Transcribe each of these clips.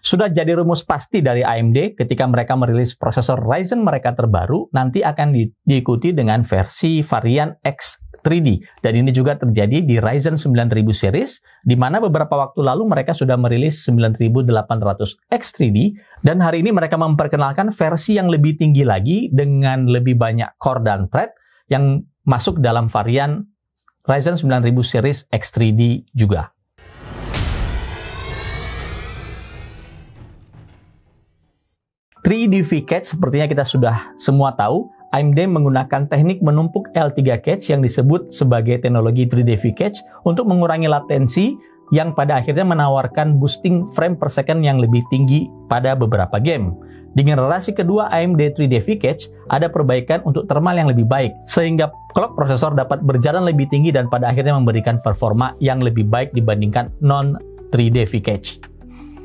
Sudah jadi rumus pasti dari AMD ketika mereka merilis prosesor Ryzen mereka terbaru, nanti akan diikuti dengan versi varian X3D. Dan ini juga terjadi di Ryzen 9000 series, di mana beberapa waktu lalu mereka sudah merilis 9800 X3D, dan hari ini mereka memperkenalkan versi yang lebih tinggi lagi dengan lebih banyak core dan thread yang masuk dalam varian Ryzen 9000 series X3D juga. 3D V-Cache sepertinya kita sudah semua tahu, AMD menggunakan teknik menumpuk L3 cache yang disebut sebagai teknologi 3D V-Cache untuk mengurangi latensi yang pada akhirnya menawarkan boosting frame per second yang lebih tinggi pada beberapa game. Di generasi kedua AMD 3D V-Cache ada perbaikan untuk thermal yang lebih baik, sehingga clock prosesor dapat berjalan lebih tinggi dan pada akhirnya memberikan performa yang lebih baik dibandingkan non 3D V-Cache.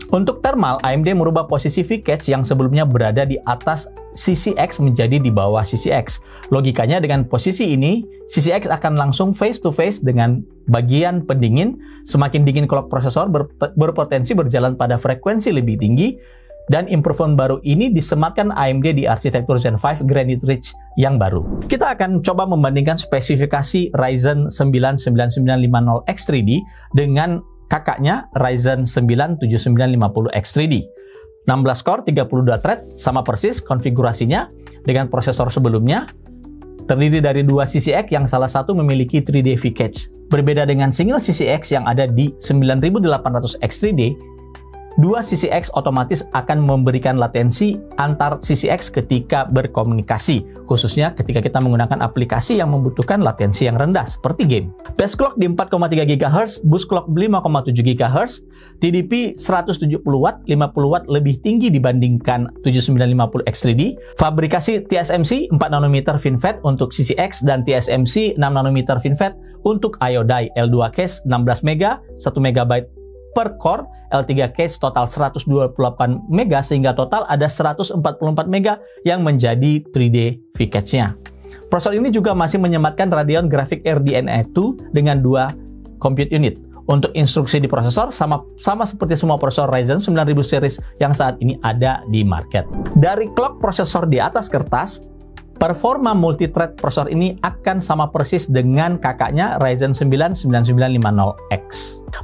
Untuk thermal, AMD merubah posisi V-Cache yang sebelumnya berada di atas CCX menjadi di bawah CCX. Logikanya dengan posisi ini, CCX akan langsung face to face dengan bagian pendingin. Semakin dingin clock prosesor berpotensi berjalan pada frekuensi lebih tinggi, dan improvement baru ini disematkan AMD di arsitektur Zen 5 Granite Ridge yang baru. Kita akan coba membandingkan spesifikasi Ryzen 9 9950 X3D dengan kakaknya Ryzen 9 7950 X3D. 16 core, 32 thread, sama persis konfigurasinya dengan prosesor sebelumnya. Terdiri dari dua CCX yang salah satu memiliki 3D V-Cache. Berbeda dengan single CCX yang ada di 9800 X3D, dua CCX otomatis akan memberikan latensi antar CCX ketika berkomunikasi, khususnya ketika kita menggunakan aplikasi yang membutuhkan latensi yang rendah seperti game. Base clock di 4,3 GHz, boost clock 5,7 GHz, TDP 170 Watt, 50 Watt lebih tinggi dibandingkan 7950 X3D. Fabrikasi TSMC 4 nanometer FinFET untuk CCX dan TSMC 6 nanometer FinFET untuk IO die. L2 case 16 MB, 1 MB per core, L3 case total 128 MB sehingga total ada 144 MB yang menjadi 3D V-Cache-nya. Prosesor ini juga masih menyematkan Radeon Graphics RDNA 2 dengan 2 compute unit. Untuk instruksi di prosesor sama seperti semua prosesor Ryzen 9000 series yang saat ini ada di market. Dari clock prosesor di atas kertas, performa multithread prosesor ini akan sama persis dengan kakaknya Ryzen 9 9950X.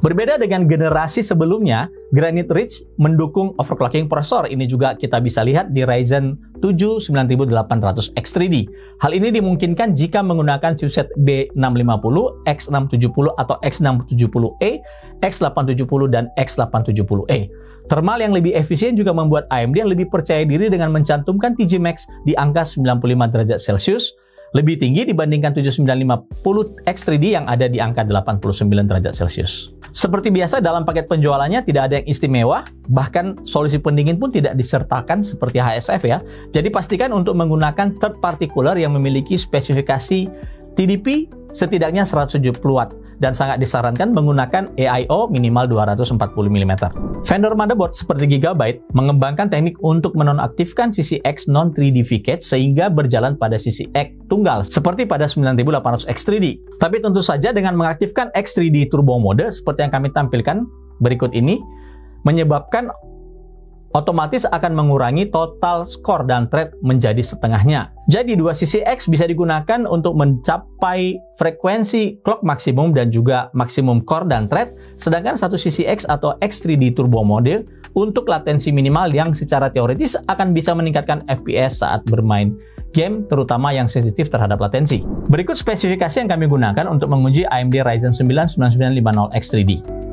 Berbeda dengan generasi sebelumnya, Granite Ridge mendukung overclocking prosesor. Ini juga kita bisa lihat di Ryzen 7 9800 X3D. Hal ini dimungkinkan jika menggunakan chipset B650, X670 atau X670E, X870 dan X870E. Thermal yang lebih efisien juga membuat AMD lebih percaya diri dengan mencantumkan TG Max di angka 95 derajat Celcius, lebih tinggi dibandingkan 7950 X3D yang ada di angka 89 derajat Celcius. Seperti biasa dalam paket penjualannya tidak ada yang istimewa, bahkan solusi pendingin pun tidak disertakan seperti HSF ya. Jadi pastikan untuk menggunakan third party cooler yang memiliki spesifikasi TDP setidaknya 170 Watt dan sangat disarankan menggunakan AIO minimal 240 mm. Vendor motherboard seperti Gigabyte mengembangkan teknik untuk menonaktifkan CCX non 3D V-Cache sehingga berjalan pada CCX tunggal seperti pada 9800 X3D. Tapi tentu saja dengan mengaktifkan X3D Turbo Mode seperti yang kami tampilkan berikut ini menyebabkan otomatis akan mengurangi total skor dan thread menjadi setengahnya. Jadi dua CCX bisa digunakan untuk mencapai frekuensi clock maksimum dan juga maksimum core dan thread, sedangkan satu CCX atau X3D Turbo Mode untuk latensi minimal yang secara teoritis akan bisa meningkatkan FPS saat bermain game, terutama yang sensitif terhadap latensi. Berikut spesifikasi yang kami gunakan untuk menguji AMD Ryzen 9 9950 X3D.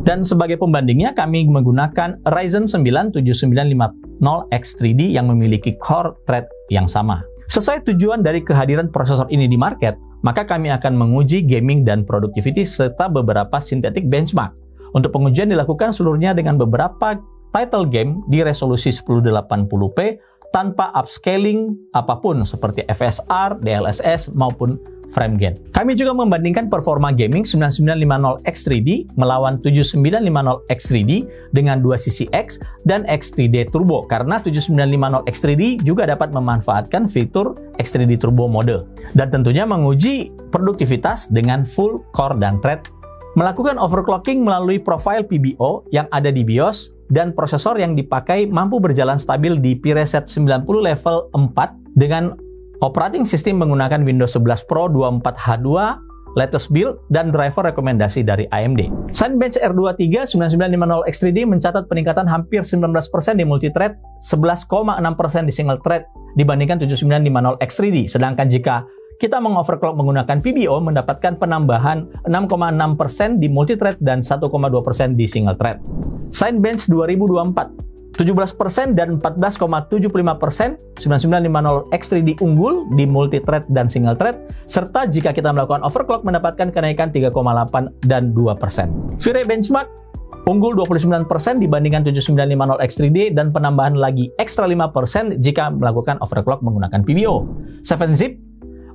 Dan sebagai pembandingnya kami menggunakan Ryzen 9 7950 X3D yang memiliki core thread yang sama. Sesuai tujuan dari kehadiran prosesor ini di market, maka kami akan menguji gaming dan productivity serta beberapa synthetic benchmark. Untuk pengujian dilakukan seluruhnya dengan beberapa title game di resolusi 1080p tanpa upscaling apapun seperti FSR, DLSS maupun frame gain. Kami juga membandingkan performa gaming 9950X3D melawan 7950X3D dengan dua sisi X dan X3D Turbo, karena 7950X3D juga dapat memanfaatkan fitur X3D Turbo mode, dan tentunya menguji produktivitas dengan full core dan thread, melakukan overclocking melalui profile PBO yang ada di BIOS, dan prosesor yang dipakai mampu berjalan stabil di preset 90 level 4 dengan operating system menggunakan Windows 11 Pro 24H2, latest build, dan driver rekomendasi dari AMD. Cinebench R23 9950X3D mencatat peningkatan hampir 19% di multithread, 11,6% di single thread dibandingkan 7950X3D. Sedangkan jika kita mengoverclock menggunakan PBO, mendapatkan penambahan 6,6% di multithread dan 1,2% di single thread. Cinebench 2024 17% dan 14,75%, 9950X3D unggul di multithread dan single thread, serta jika kita melakukan overclock mendapatkan kenaikan 3,8 dan 2%. VRAY benchmark unggul 29% dibandingkan 7950X3D dan penambahan lagi ekstra 5% jika melakukan overclock menggunakan PBO. 7zip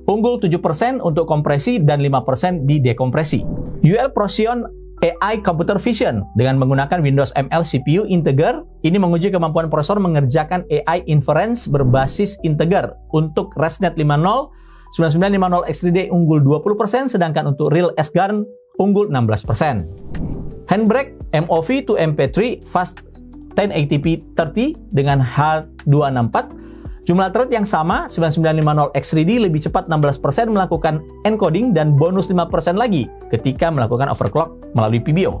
unggul 7% untuk kompresi dan 5% di dekompresi. UL Procyon AI Computer Vision dengan menggunakan Windows ML CPU integer ini menguji kemampuan prosesor mengerjakan AI inference berbasis integer. Untuk ResNet 50 9950X3D unggul 20%, sedangkan untuk Real S-Garn unggul 16%. Handbrake MOV to MP3 Fast 1080p 30 dengan H264. Jumlah thread yang sama, 9950X3D lebih cepat 16% melakukan encoding dan bonus 5% lagi ketika melakukan overclock melalui PBO.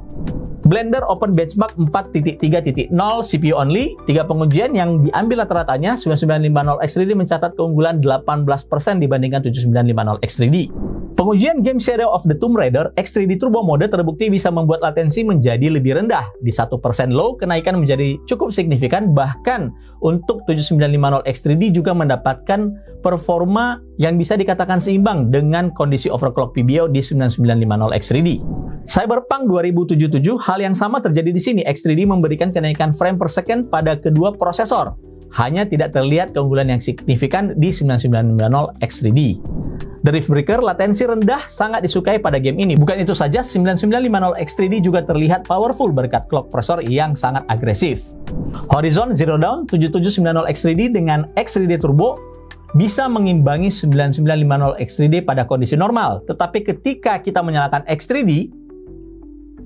Blender Open Benchmark 4.3.0 CPU only, 3 pengujian yang diambil rata-ratanya, 9950X3D mencatat keunggulan 18% dibandingkan 7950X3D. Pengujian game Shadow of the Tomb Raider X3D Turbo mode terbukti bisa membuat latensi menjadi lebih rendah. Di 1% low, kenaikan menjadi cukup signifikan, bahkan untuk 7950X3D juga mendapatkan performa yang bisa dikatakan seimbang dengan kondisi overclock PBO di 9950X3D. Cyberpunk 2077, hal yang sama terjadi di sini. X3D memberikan kenaikan frame per second pada kedua prosesor. Hanya tidak terlihat keunggulan yang signifikan di 9950X3D. The Riftbreaker, latensi rendah sangat disukai pada game ini. Bukan itu saja, 9950X3D juga terlihat powerful berkat clock prosesor yang sangat agresif. Horizon Zero Dawn 7790X3D dengan X3D Turbo bisa mengimbangi 9950X3D pada kondisi normal. Tetapi ketika kita menyalakan X3D,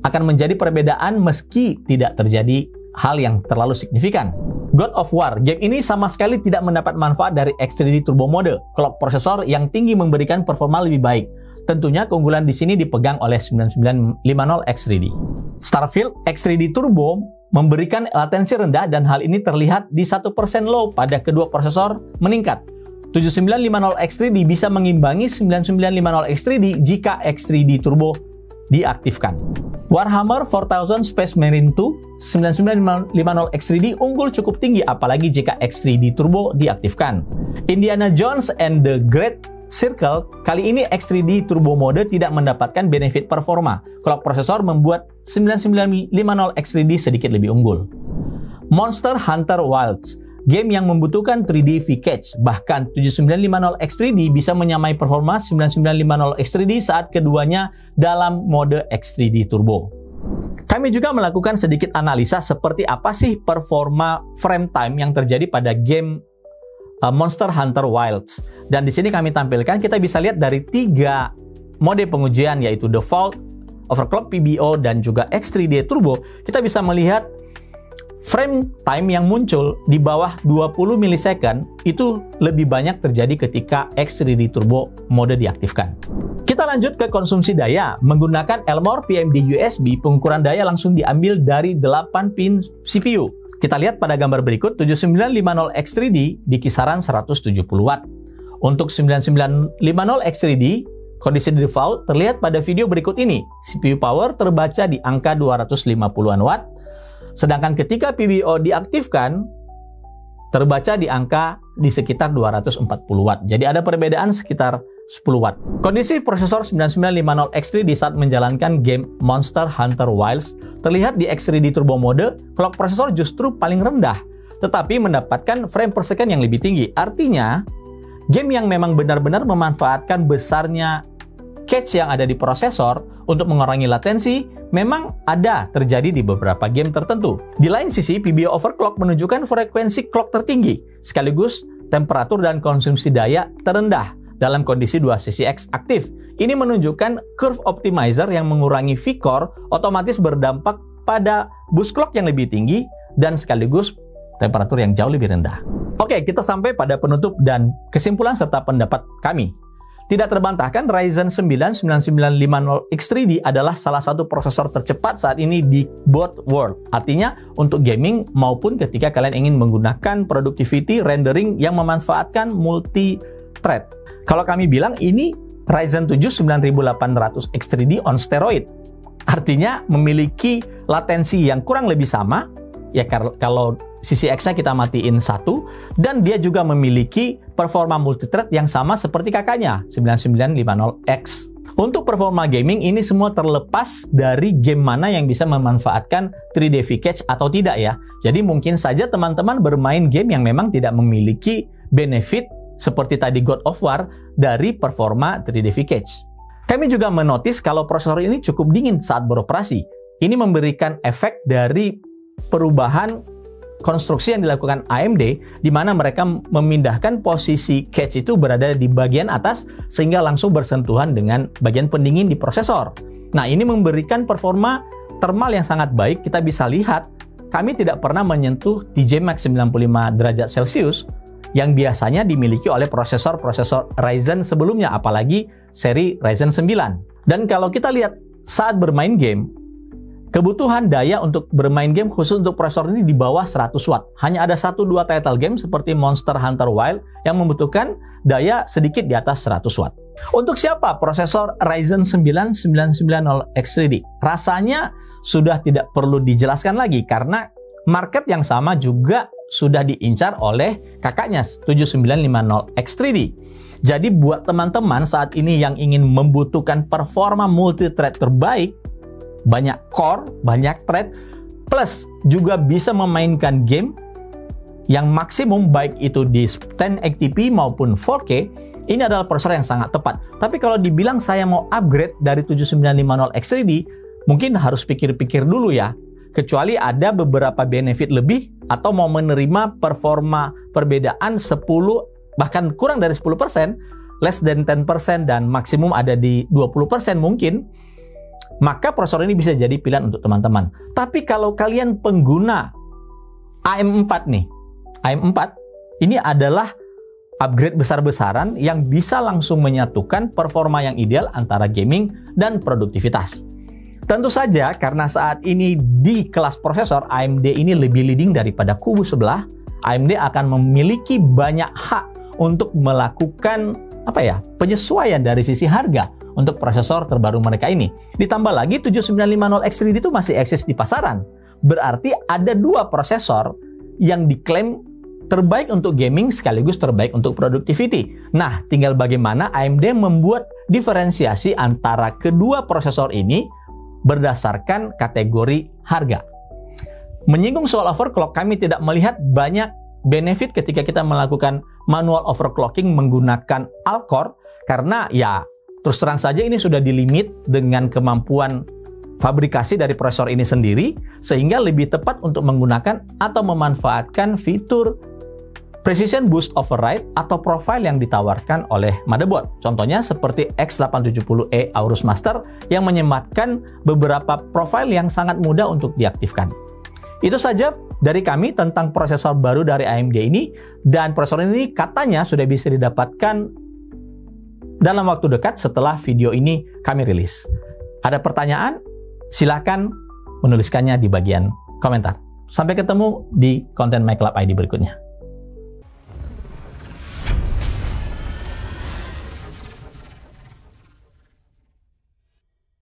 akan menjadi perbedaan meski tidak terjadi hal yang terlalu signifikan. God of War, game ini sama sekali tidak mendapat manfaat dari X3D Turbo mode. Clock prosesor yang tinggi memberikan performa lebih baik. Tentunya keunggulan di sini dipegang oleh 9950X3D. Starfield X3D Turbo memberikan latensi rendah dan hal ini terlihat di 1% low pada kedua prosesor meningkat. 7950X3D bisa mengimbangi 9950X3D jika X3D Turbo diaktifkan. Warhammer 4000 Space Marine 2 9950X3D unggul cukup tinggi apalagi jika X3D Turbo diaktifkan. Indiana Jones and the Great Circle, kali ini X3D Turbo mode tidak mendapatkan benefit performa. Clock prosesor membuat 9950X3D sedikit lebih unggul. Monster Hunter Wilds, game yang membutuhkan 3D V-Cache, bahkan 7950X3D bisa menyamai performa 9950X3D saat keduanya dalam mode X3D Turbo. Kami juga melakukan sedikit analisa seperti apa sih performa frame time yang terjadi pada game Monster Hunter Wilds. Dan di sini kami tampilkan, kita bisa lihat dari 3 mode pengujian yaitu Default, Overclock PBO, dan juga X3D Turbo. Kita bisa melihat frame time yang muncul di bawah 20 milisecond itu lebih banyak terjadi ketika X3D Turbo mode diaktifkan. Kita lanjut ke konsumsi daya. Menggunakan Elmore PMD USB, pengukuran daya langsung diambil dari 8 pin CPU. Kita lihat pada gambar berikut, 7950X3D di kisaran 170 watt. Untuk 9950X3D, kondisi default terlihat pada video berikut ini. CPU power terbaca di angka 250-an watt. Sedangkan ketika PBO diaktifkan, terbaca di angka di sekitar 240 watt. Jadi ada perbedaan sekitar 10 watt. Kondisi prosesor 9950X3D saat menjalankan game Monster Hunter Wilds terlihat di X3D Turbo mode, clock prosesor justru paling rendah, tetapi mendapatkan frame per second yang lebih tinggi. Artinya, Game yang memang benar-benar memanfaatkan besarnya cache yang ada di prosesor untuk mengurangi latensi memang ada terjadi di beberapa game tertentu. Di lain sisi, PBO overclock menunjukkan frekuensi clock tertinggi, sekaligus temperatur dan konsumsi daya terendah dalam kondisi 2 CCX aktif. Ini menunjukkan curve optimizer yang mengurangi V-core otomatis berdampak pada boost clock yang lebih tinggi dan sekaligus temperatur yang jauh lebih rendah. Oke, kita sampai pada penutup dan kesimpulan serta pendapat kami. Tidak terbantahkan, Ryzen 9 9950X3D adalah salah satu prosesor tercepat saat ini di both world. Artinya, untuk gaming maupun ketika kalian ingin menggunakan productivity rendering yang memanfaatkan multi-thread. Kalau kami bilang, ini Ryzen 7 9800X3D on steroid. Artinya, memiliki latensi yang kurang lebih sama. Ya, kalau CCX-nya kita matiin 1, dan dia juga memiliki performa multithread yang sama seperti kakaknya 9950X. Untuk performa gaming ini semua terlepas dari game mana yang bisa memanfaatkan 3D V-Cache atau tidak ya. Jadi mungkin saja teman-teman bermain game yang memang tidak memiliki benefit seperti tadi God of War dari performa 3D V-Cache. Kami juga menotis kalau prosesor ini cukup dingin saat beroperasi. Ini memberikan efek dari perubahan konstruksi yang dilakukan AMD, di mana mereka memindahkan posisi cache itu berada di bagian atas sehingga langsung bersentuhan dengan bagian pendingin di prosesor. Nah, ini memberikan performa thermal yang sangat baik. Kita bisa lihat, kami tidak pernah menyentuh TJ Max 95 derajat Celcius yang biasanya dimiliki oleh prosesor-prosesor Ryzen sebelumnya, apalagi seri Ryzen 9. Dan kalau kita lihat saat bermain game, kebutuhan daya untuk bermain game khusus untuk prosesor ini di bawah 100 Watt. Hanya ada 1-2 title game seperti Monster Hunter Wilds yang membutuhkan daya sedikit di atas 100 Watt. Untuk siapa prosesor Ryzen 9 9950X3D? Rasanya sudah tidak perlu dijelaskan lagi karena market yang sama juga sudah diincar oleh kakaknya 7950X3D. Jadi buat teman-teman saat ini yang ingin membutuhkan performa multithread terbaik, banyak core, banyak thread, plus juga bisa memainkan game yang maksimum baik itu di 1080p maupun 4K, ini adalah prosesor yang sangat tepat. Tapi kalau dibilang saya mau upgrade dari 7950X3D, mungkin harus pikir-pikir dulu ya. Kecuali ada beberapa benefit lebih atau mau menerima performa perbedaan 10 bahkan kurang dari 10%, less than 10% dan maksimum ada di 20% mungkin, maka prosesor ini bisa jadi pilihan untuk teman-teman. Tapi kalau kalian pengguna AM4 nih, AM4 ini adalah upgrade besar-besaran yang bisa langsung menyatukan performa yang ideal antara gaming dan produktivitas. Tentu saja karena saat ini di kelas prosesor AMD ini lebih leading daripada kubu sebelah, AMD akan memiliki banyak hak untuk melakukan penyesuaian dari sisi harga untuk prosesor terbaru mereka ini. Ditambah lagi 7950X3D itu masih eksis di pasaran. Berarti ada 2 prosesor yang diklaim terbaik untuk gaming sekaligus terbaik untuk productivity. Nah, tinggal bagaimana AMD membuat diferensiasi antara kedua prosesor ini berdasarkan kategori harga. Menyinggung soal overclock, kami tidak melihat banyak benefit ketika kita melakukan manual overclocking menggunakan Alcore karena ya terus terang saja ini sudah dilimit dengan kemampuan fabrikasi dari prosesor ini sendiri, sehingga lebih tepat untuk menggunakan atau memanfaatkan fitur Precision Boost Override atau profile yang ditawarkan oleh motherboard. Contohnya seperti X870E Aorus Master yang menyematkan beberapa profile yang sangat mudah untuk diaktifkan. Itu saja dari kami tentang prosesor baru dari AMD ini, dan prosesor ini katanya sudah bisa didapatkan dalam waktu dekat setelah video ini kami rilis. Ada pertanyaan? Silakan menuliskannya di bagian komentar. Sampai ketemu di konten MyClub ID berikutnya.